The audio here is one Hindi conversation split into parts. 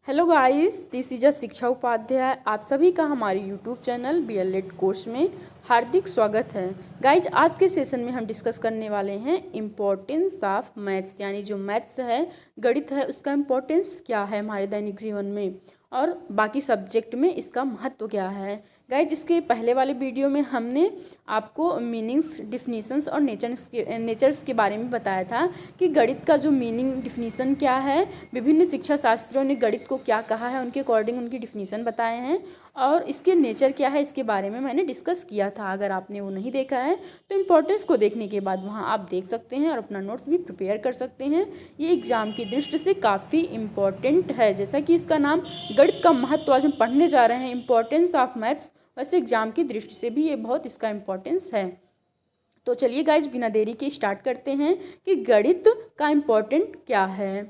हेलो गाइस, दिस इज शिक्षा उपाध्याय। आप सभी का हमारे यूट्यूब चैनल BLED कोर्स में हार्दिक स्वागत है। गाइज, आज के सेशन में हम डिस्कस करने वाले हैं इम्पोर्टेंस ऑफ मैथ्स, यानी जो मैथ्स है, गणित है, उसका इम्पोर्टेंस क्या है हमारे दैनिक जीवन में और बाकी सब्जेक्ट में इसका महत्व क्या है। गाइज, इसके पहले वाले वीडियो में हमने आपको मीनिंग्स, डिफिनीशंस और नेचर्स के बारे में बताया था कि गणित का जो मीनिंग, डिफिनीशन क्या है, विभिन्न शिक्षा शास्त्रों ने गणित को क्या कहा है, उनके अकॉर्डिंग उनकी डिफिनीशन बताए हैं और इसके नेचर क्या है, इसके बारे में मैंने डिस्कस किया था। अगर आपने वो नहीं देखा है तो इम्पोर्टेंस को देखने के बाद वहाँ आप देख सकते हैं और अपना नोट्स भी प्रिपेयर कर सकते हैं। ये एग्जाम की दृष्टि से काफ़ी इम्पॉर्टेंट है। जैसा कि इसका नाम गणित का महत्व आज हम पढ़ने जा रहे हैं, इम्पोर्टेंस ऑफ मैथ्स, वैसे एग्जाम की दृष्टि से भी ये बहुत इसका इम्पोर्टेंस है। तो चलिए गाइज, बिना देरी के स्टार्ट करते हैं कि गणित का इम्पोर्टेंट क्या है।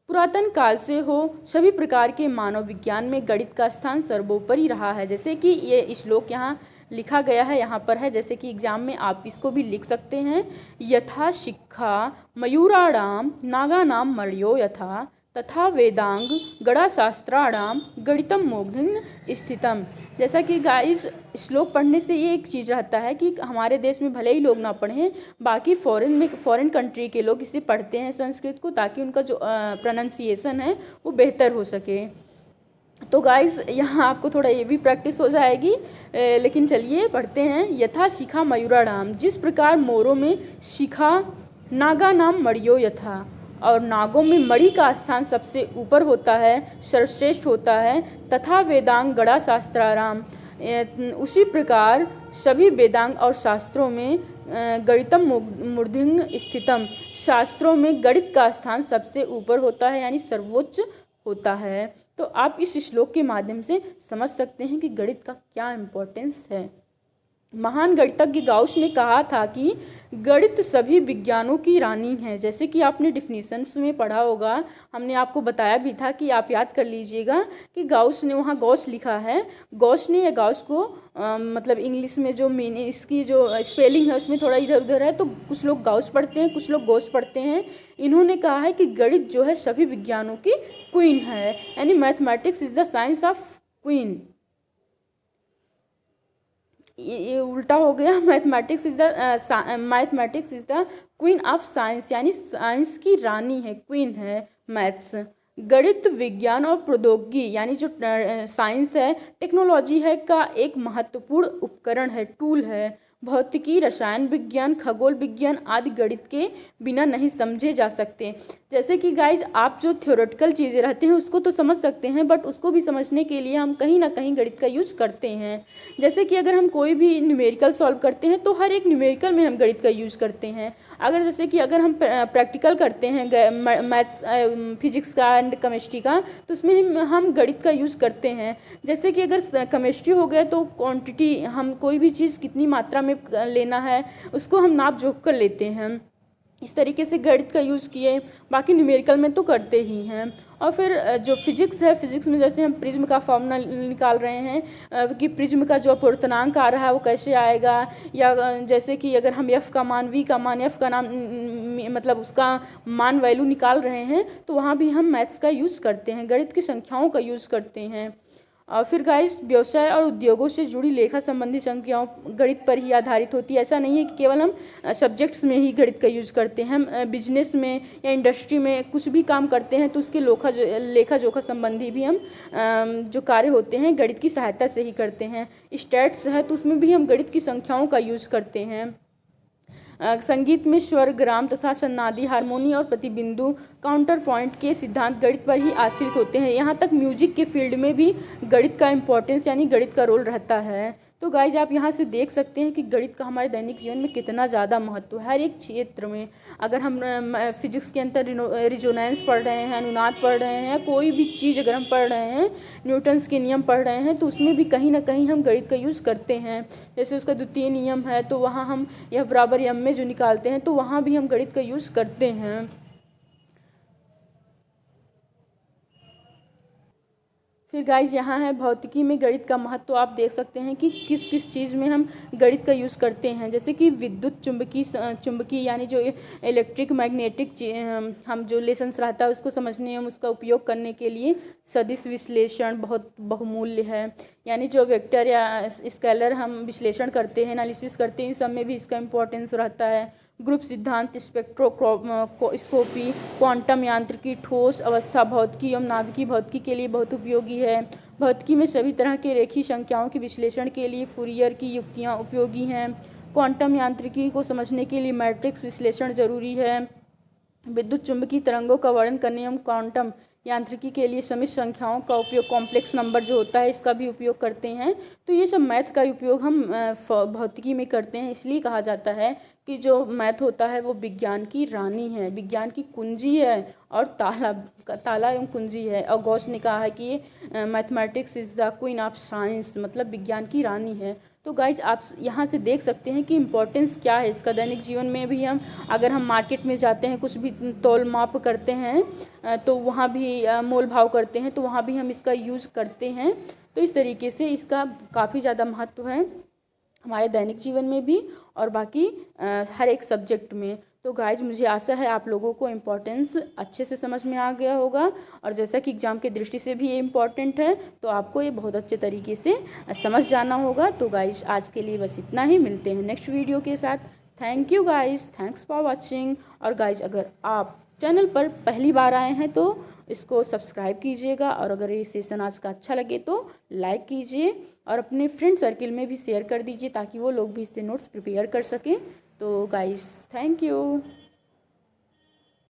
पुरातन काल से हो सभी प्रकार के मानव विज्ञान में गणित का स्थान सर्वोपरि रहा है। जैसे कि ये श्लोक यहाँ लिखा गया है, यहाँ पर है, जैसे कि एग्जाम में आप इसको भी लिख सकते हैं। यथा शिक्षा मयूराणाम नागानाम मणियो यथा तथा वेदांग गणाशास्त्राणाम गणितम मूर्धन्य स्थितम। जैसा कि गाइस, श्लोक पढ़ने से ये एक चीज़ रहता है कि हमारे देश में भले ही लोग ना पढ़ें, बाकी फॉरेन कंट्री के लोग इसे पढ़ते हैं संस्कृत को, ताकि उनका जो प्रोनाउंसिएशन है वो बेहतर हो सके। तो गाइस, यहाँ आपको थोड़ा ये भी प्रैक्टिस हो जाएगी। लेकिन चलिए पढ़ते हैं। यथा शिखा मयूराणाम, जिस प्रकार मोरों में शिखा, नागा नाम मणियो यथा, और नागों में मणि का स्थान सबसे ऊपर होता है, सर्वश्रेष्ठ होता है। तथा वेदांग गणा शास्त्राराम, उसी प्रकार सभी वेदांग और शास्त्रों में गणितम मूर्धन्य स्थितम, शास्त्रों में गणित का स्थान सबसे ऊपर होता है, यानी सर्वोच्च होता है। तो आप इस श्लोक के माध्यम से समझ सकते हैं कि गणित का क्या इम्पोर्टेंस है। महान गणितज्ञ गाउस ने कहा था कि गणित सभी विज्ञानों की रानी है। जैसे कि आपने डिफिनीशंस में पढ़ा होगा, हमने आपको बताया भी था कि आप याद कर लीजिएगा कि गाउस ने, वहाँ गॉस लिखा है, गॉस ने या गाउस को मतलब इंग्लिश में जो मीनिंग, इसकी जो स्पेलिंग है उसमें थोड़ा इधर उधर है, तो कुछ लोग गाउस पढ़ते हैं, कुछ लोग गॉस पढ़ते हैं। इन्होंने कहा है कि गणित जो है सभी विज्ञानों की क्वीन है, यानी mathematics is the science of queen. ये उल्टा हो गया, mathematics is the queen of science, यानी साइंस की रानी है, क्वीन है मैथ्स। गणित विज्ञान और प्रौद्योगिकी, यानी जो साइंस है, टेक्नोलॉजी है, का एक महत्वपूर्ण उपकरण है, टूल है। भौतिकी, रसायन विज्ञान, खगोल विज्ञान आदि गणित के बिना नहीं समझे जा सकते। जैसे कि गाइज, आप जो थ्योरेटिकल चीज़ें रहते हैं उसको तो समझ सकते हैं, बट उसको भी समझने के लिए हम कहीं ना कहीं गणित का यूज करते हैं। जैसे कि अगर हम कोई भी न्यूमेरिकल सॉल्व करते हैं तो हर एक न्यूमेरिकल में हम गणित का यूज करते हैं। जैसे कि अगर हम प्रैक्टिकल करते हैं मैथ्स, फिजिक्स का एंड केमिस्ट्री का, तो उसमें हम गणित का यूज़ करते हैं। जैसे कि अगर केमिस्ट्री हो गया तो क्वांटिटी, हम कोई भी चीज़ कितनी मात्रा में लेना है उसको हम नाप जोख कर लेते हैं। इस तरीके से गणित का यूज़ किए, बाकी न्यूमेरिकल में तो करते ही हैं। और फिर जो फिजिक्स है, फिजिक्स में जैसे हम प्रिज्म का फॉर्मूला निकाल रहे हैं कि प्रिज्म का जो अपवर्तनांक आ रहा है वो कैसे आएगा, या जैसे कि अगर हम एफ का मान, वी का मान, एफ का नाम मतलब उसका मान वैल्यू निकाल रहे हैं, तो वहाँ भी हम मैथ्स का यूज़ करते हैं, गणित की संख्याओं का यूज़ करते हैं। और फिर गाइस, व्यवसाय और उद्योगों से जुड़ी लेखा संबंधी संख्याओं गणित पर ही आधारित होती है। ऐसा नहीं है कि केवल हम सब्जेक्ट्स में ही गणित का यूज़ करते हैं। हम बिजनेस में या इंडस्ट्री में कुछ भी काम करते हैं तो उसके लेखा जोखा संबंधी भी हम जो कार्य होते हैं गणित की सहायता से ही करते हैं। स्टैट्स है तो उसमें भी हम गणित की संख्याओं का यूज़ करते हैं। संगीत में स्वर, ग्राम तथा सन्नादी, हारमोनी और प्रतिबिंदु, काउंटर पॉइंट के सिद्धांत गणित पर ही आश्रित होते हैं। यहाँ तक म्यूजिक के फील्ड में भी गणित का इम्पोर्टेंस, यानी गणित का रोल रहता है। तो गाइज, आप यहाँ से देख सकते हैं कि गणित का हमारे दैनिक जीवन में कितना ज़्यादा महत्व है। हर एक क्षेत्र में, अगर हम फिजिक्स के अंदर रिजोनेंस पढ़ रहे हैं, अनुनाद पढ़ रहे हैं, कोई भी चीज़ अगर हम पढ़ रहे हैं, न्यूटन्स के नियम पढ़ रहे हैं, तो उसमें भी कहीं ना कहीं हम गणित का यूज़ करते हैं। जैसे उसका द्वितीय नियम है तो वहाँ हम यह बराबर यम में जो निकालते हैं, तो वहाँ भी हम गणित का यूज़ करते हैं। फिर गाइज यहाँ है भौतिकी में गणित का महत्व। तो आप देख सकते हैं कि किस किस चीज़ में हम गणित का यूज़ करते हैं, जैसे कि विद्युत चुंबकी यानी जो इलेक्ट्रिक मैग्नेटिक हम जो लेसन्स रहता है उसको समझने में हम उसका उपयोग करने के लिए सदिश विश्लेषण बहुत बहुमूल्य है। यानी जो वेक्टर या स्केलर हम विश्लेषण करते हैं, एनालिसिस करते हैं, इन सब में भी इसका इम्पोर्टेंस रहता है। ग्रुप सिद्धांत, स्पेक्ट्रोस्कोपी, क्वांटम यांत्रिकी, ठोस अवस्था भौतिकी एवं नाभिकीय भौतिकी के लिए बहुत उपयोगी है। भौतिकी में सभी तरह के रेखीय संख्याओं के विश्लेषण के लिए फूरियर की युक्तियाँ उपयोगी हैं। क्वांटम यांत्रिकी को समझने के लिए मैट्रिक्स विश्लेषण जरूरी है। विद्युत चुंबकीय तरंगों का वर्णन करने एवं क्वांटम यांत्रिकी के लिए समित संख्याओं का उपयोग, कॉम्प्लेक्स नंबर जो होता है इसका भी उपयोग करते हैं। तो ये सब मैथ का उपयोग हम भौतिकी में करते हैं। इसलिए कहा जाता है कि जो मैथ होता है वो विज्ञान की रानी है, विज्ञान की कुंजी है और ताला एवं कुंजी है। और गॉस ने कहा है कि ये mathematics is the queen of science, मतलब विज्ञान की रानी है। तो गाइज आप यहाँ से देख सकते हैं कि इम्पोर्टेंस क्या है इसका। दैनिक जीवन में भी हम अगर हम मार्केट में जाते हैं, कुछ भी तोल माप करते हैं तो वहाँ भी मोल भाव करते हैं तो वहाँ भी हम इसका यूज़ करते हैं। तो इस तरीके से इसका काफ़ी ज़्यादा महत्व है हमारे दैनिक जीवन में भी और बाकी हर एक सब्जेक्ट में। तो गाइज मुझे आशा है आप लोगों को इम्पोर्टेंस अच्छे से समझ में आ गया होगा, और जैसा कि एग्ज़ाम के दृष्टि से भी ये इम्पोर्टेंट है तो आपको ये बहुत अच्छे तरीके से समझ जाना होगा। तो गाइज आज के लिए बस इतना ही, मिलते हैं नेक्स्ट वीडियो के साथ। Thank you guys, thanks for watching. और गाइज अगर आप चैनल पर पहली बार आए हैं तो इसको सब्सक्राइब कीजिएगा, और अगर ये सेशन आज का अच्छा लगे तो लाइक कीजिए और अपने फ्रेंड सर्किल में भी शेयर कर दीजिए ताकि वो लोग भी इससे नोट्स प्रिपेयर कर सकें। तो गाइस थैंक यू।